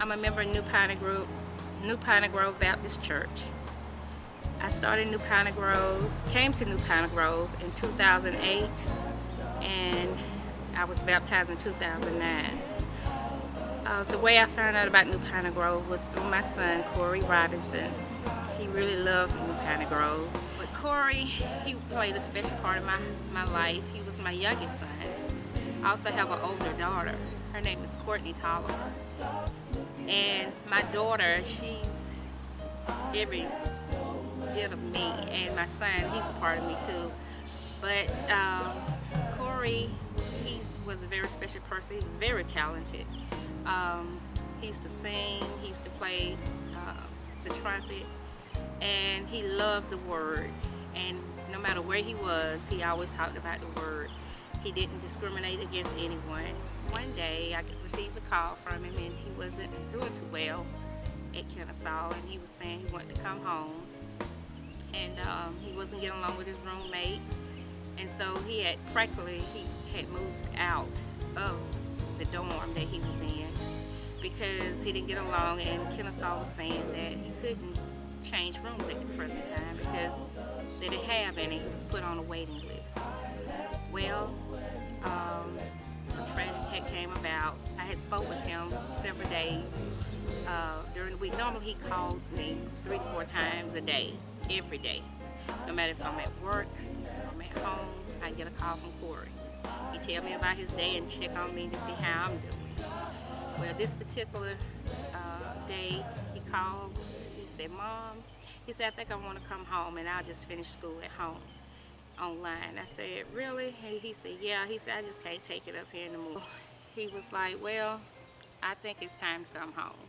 I'm a member of New Piney Grove Baptist Church. I started came to New Piney Grove in 2008, and I was baptized in 2009. The way I found out about New Piney Grove was through my son, Corey Robinson. He really loved New Piney Grove. But Corey, he played a special part in my life. He was my youngest son. I also have an older daughter. Her name is Courtney Tolliver. And my daughter, she's every bit of me. And my son, he's a part of me too. But Corey, he was a very special person. He was very talented. He used to sing, he used to play the trumpet, and he loved the Word. And no matter where he was, he always talked about the Word. He didn't discriminate against anyone. One day I received a call from him, and he wasn't doing too well at Kennesaw, and he was saying he wanted to come home. And he wasn't getting along with his roommate, and so he had moved out of the dorm that he was in because he didn't get along, and Kennesaw was saying that he couldn't change rooms at the present time because they didn't have any. He was put on a waiting list. Well, a tragedy had came about. I had spoke with him several days during the week. Normally he calls me 3 to 4 times a day, every day. No matter if I'm at work or I'm at home, I get a call from Corey. He tell me about his day and check on me to see how I'm doing. Well, this particular day, he called. He said, "Mom," he said, "I think I want to come home and I'll just finish school at home online." I said, "Really?" And he said, "Yeah." He said, "I just can't take it up here anymore." He was like, "Well, I think it's time to come home."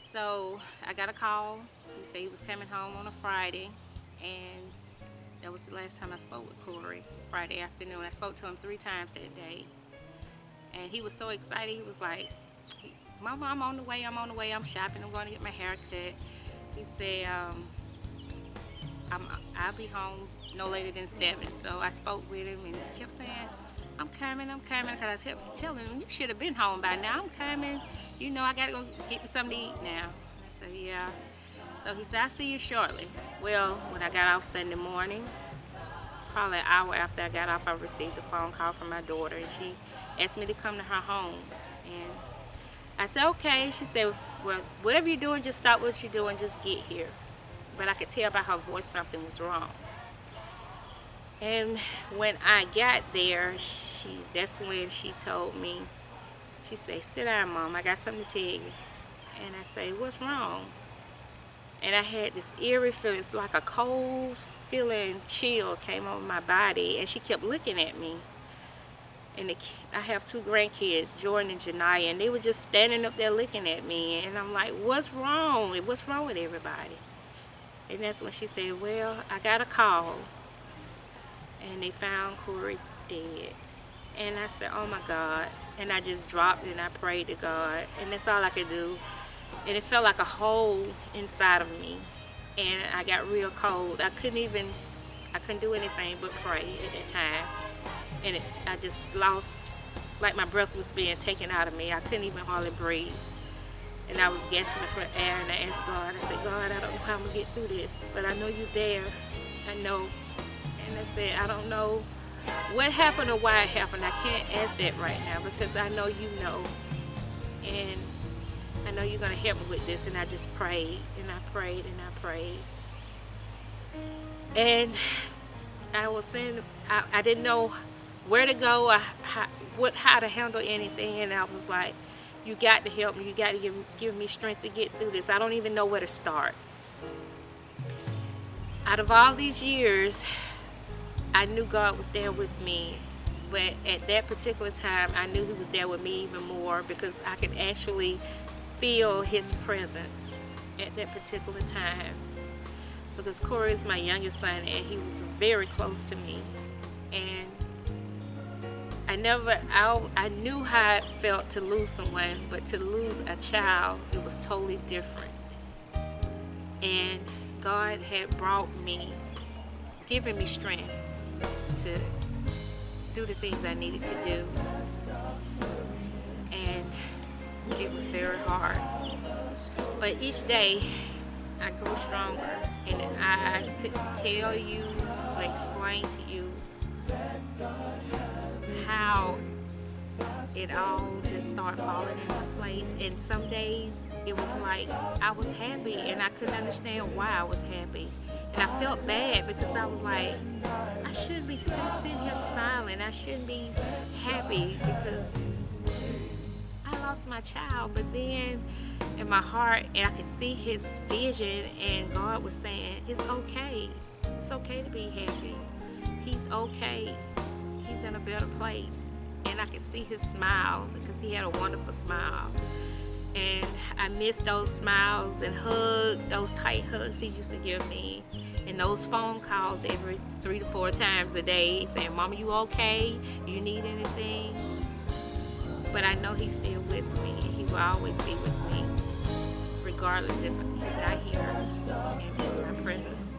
So I got a call. He said he was coming home on a Friday, and that was the last time I spoke with Corey. Friday afternoon. I spoke to him 3 times that day, and he was so excited. He was like, "Mama, I'm on the way. I'm shopping. I'm going to get my hair cut." He said, "I'll be home no later than 7. So I spoke with him, and he kept saying, I'm coming, because I kept telling him, "You should have been home by now. I'm coming. You know, I got to go get me something to eat now." I said, "Yeah." So he said, "I'll see you shortly." Well, when I got off Sunday morning, probably an hour after I got off, I received a phone call from my daughter, and she asked me to come to her home. And I said, "Okay." She said, "Well, whatever you're doing, just stop what you're doing, just get here." But I could tell by her voice something was wrong. And when I got there, that's when she told me, she said, "Sit down, Mom, I got something to tell you." And I say, "What's wrong?" And I had this eerie feeling, it's like a cold feeling, chill came over my body, and she kept looking at me. And I have 2 grandkids, Jordan and Janiyah, and they were just standing up there looking at me, and I'm like, "What's wrong? What's wrong with everybody?" And that's when she said, "Well, I got a call, and they found Corey dead." And I said, "Oh my God." And I just dropped and I prayed to God, and that's all I could do. And it felt like a hole inside of me, and I got real cold. I couldn't do anything but pray at that time. And I just lost, like my breath was being taken out of me. I couldn't even hardly breathe. And I was gasping for air, and I asked God, I said, "God, I don't know how I'm going to get through this, but I know you're there. I know." And I said, "I don't know what happened or why it happened. I can't ask that right now because I know you know. And I know you're going to help me with this." And I just prayed, and I prayed, and I prayed. And I was saying, I didn't know where to go or how to handle anything. And I was like, "You got to help me. You got to give me strength to get through this. I don't even know where to start." Out of all these years, I knew God was there with me. But at that particular time, I knew He was there with me even more because I could actually feel His presence at that particular time. Because Corey is my youngest son, and he was very close to me. And I knew how it felt to lose someone, but to lose a child, it was totally different. And God had brought me, given me strength to do the things I needed to do. And it was very hard. But each day I grew stronger, and I couldn't tell you or explain to you how it all just started falling into place. And some days it was like I was happy and I couldn't understand why I was happy. And I felt bad because I was like, I shouldn't be sitting here smiling. I shouldn't be happy because I lost my child. But then in my heart, and I could see his vision, and God was saying, it's okay. It's okay to be happy. He's okay. He's in a better place. And I could see his smile because he had a wonderful smile. And I miss those smiles and hugs, those tight hugs he used to give me, and those phone calls every 3 to 4 times a day saying, Mama, you okay? You need anything? But I know he's still with me, and he will always be with me, regardless if he's not here in my presence.